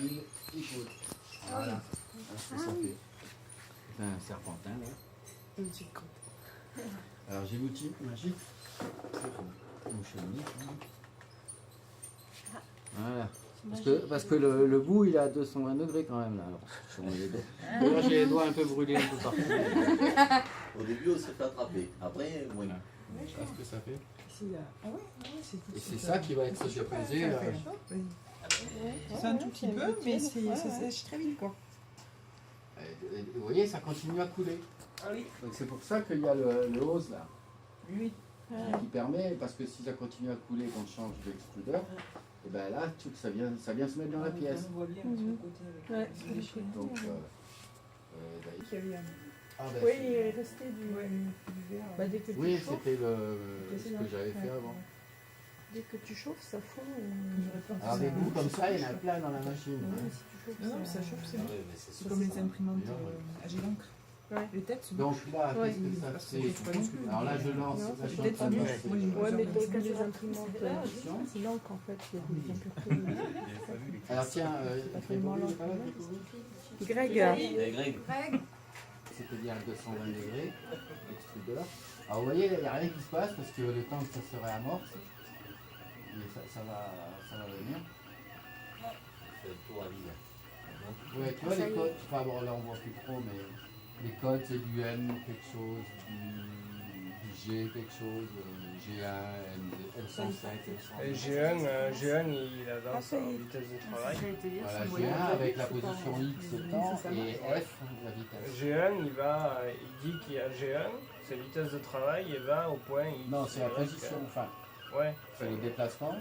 il pose. Voilà. C'est ça fait. C'est un serpentin là. Alors j'ai l'outil magique. Mon chenille. Voilà. Parce que le bout il est à 220 degrés quand même là. Alors, je mets les doigts. Et là j'ai les doigts un peu brûlés un peu partout. Au début on s'est fait attraper. Après, oui. Je sais pas ce que ça fait. Ah ouais, Et c'est ça qui va être déposé. C'est un tout petit peu, mais ça sèche très vite quoi. Vous voyez, ça continue à couler. Ah oui. Donc c'est pour ça qu'il y a le hose là. Oui. Qui permet, parce que si ça continue à couler quand on change d'extrudeur, et ben là, ça vient se mettre dans la pièce. On voit bien sur le côté avec les déchets. Donc, Oui, il est resté du verre. Bah, dès que tu oui, chauffes, c'était ce que j'avais fait avant. Dès que tu chauffes, ça fond. Alors des bouts comme ça, il y en a plein dans la machine. Si tu chauffes, non, ça chauffe, c'est bon. C'est C'est comme les imprimantes à jet d'encre. Ouais. Les têtes sont Donc là, qu'est-ce que ça parce fait? que tu vois non plus. Alors là, je lance. Non, Là, je suis en peut-être train de mieux. lancer. Moi, j'ai Ouais, mais besoin t'as de des imprimantes, c'est l'encre en fait, il y a des impuretés. Alors tiens, Absolument Grégory, l'encre. il est pas là, Grégory Greg, Greg. C'est-à-dire à 220 degrés, l'extrudeur. Alors vous voyez, il n'y a rien qui se passe parce que le temps que ça se réamorce, ça va venir. C'est le tour à vide. Ouais, tu vois les codes, enfin bon là on voit plus trop, mais les codes c'est du N quelque chose, du G quelque chose, G1, M105, G1, il avance en vitesse de travail. Voilà, G1 avec la position X temps et F la vitesse. G1, il dit qu'il y a G1, sa vitesse de travail, et va au point X. Non, c'est la position, enfin, Ouais. c'est le déplacement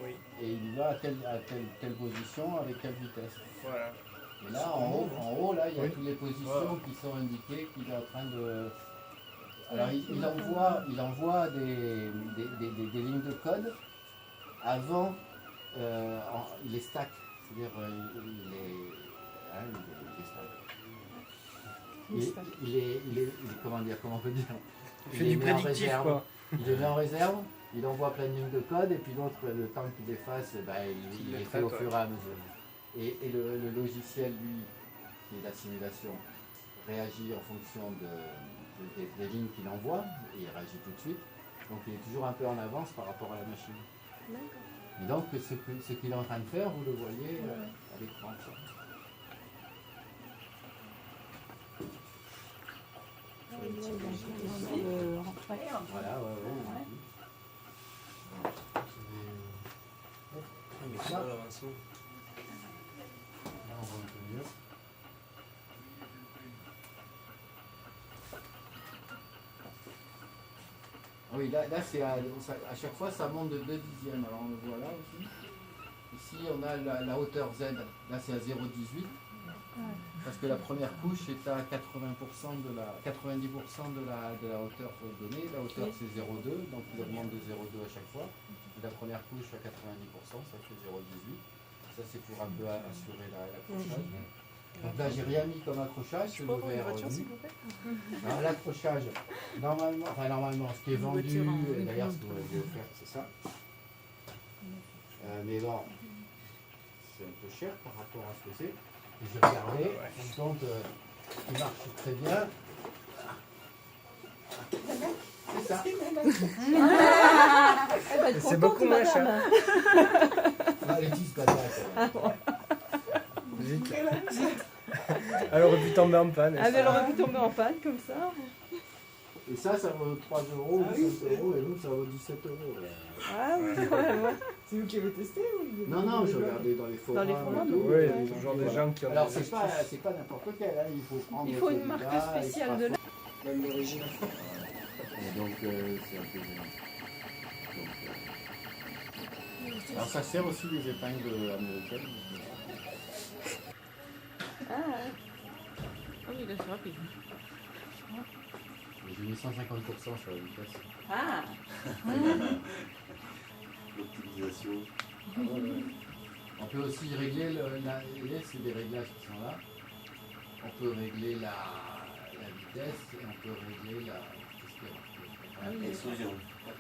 Oui, et il va à telle position avec telle vitesse. voilà. Et là, en haut, là, il y a toutes les positions qui sont indiquées qu'il est en train de... Alors, il envoie des lignes de code avant, il les stack, c'est-à-dire il les stack. Comment on peut dire? Il fait les du met en prédictif, réserve. quoi. Il les met en réserve, il envoie plein de lignes de code, et puis l'autre, le temps qu'il les fasse, il les fait au fur et à mesure. Et le logiciel, lui, qui est la simulation, réagit en fonction des lignes qu'il envoie, et il réagit tout de suite. Donc il est toujours un peu en avance par rapport à la machine. Et donc ce qu'il est en train de faire, vous le voyez à l'écran. Voilà, ouais. Là, on voit un peu mieux. Ah oui, là c'est à chaque fois ça monte de 2 dixièmes. Alors on le voit là aussi. Ici on a la hauteur Z, là c'est à 0,18. Parce que la première couche est à 90% de la hauteur donnée. La hauteur c'est 0,2, donc il augmente de 0,2 à chaque fois. Et la première couche à 90%, ça fait 0,18. Ça c'est pour un peu assurer l'accrochage. Donc là j'ai rien mis comme accrochage, c'est le verre nu. Alors l'accrochage, normalement, ce qui est vendu, d'ailleurs ce que vous avez offert c'est ça. Mais bon, c'est un peu cher par rapport à ce que c'est. J'ai regardé, on compte qui marche très bien. C'est ça. C'est beaucoup moins cher. Ah, les 10 patates. Vite. Elle aurait pu tomber en panne. elle aurait pu tomber en panne comme ça. Et ça vaut 3 euros, ou 5 euros, et nous ça vaut 17 euros. Ah oui, quand même. C'est vous qui avez testé ou Non, je regardais dans les forums. Dans les forums, et tout. Oui, il y a toujours des gens qui ont Alors des c'est pas n'importe quel, hein. Il faut prendre Il faut une celui-là, marque spéciale de extra là. même l'origine? Et donc c'est un peu gênant. Alors ça sert aussi les épingles américaines. Ah oui, là c'est rapide. J'ai mis 150% sur la vitesse. Ah L'optimisation. On peut aussi régler, c'est des réglages qui sont là. On peut régler la vitesse et on peut régler la... Explosion, 95%.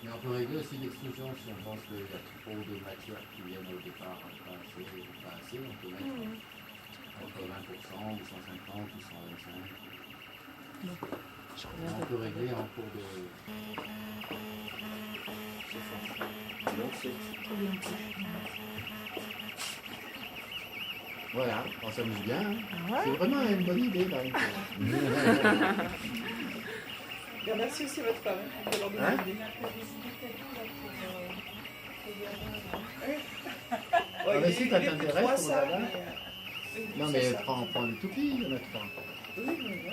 Mais on peut régler aussi l'extrusion si on pense qu'il y a trop de matière qui viennent au départ pas assez, on peut mettre entre 20% ou 150 ou 125. On peut régler en cours de... Voilà, on s'amuse bien. Hein. C'est vraiment une bonne idée là. Merci aussi votre femme. Hein? Ah, mais si, ça t'intéresse pour là-bas. Non, mais prends le toupie, il y en a trois. Oui, oui, oui.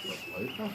On va prendre le temps.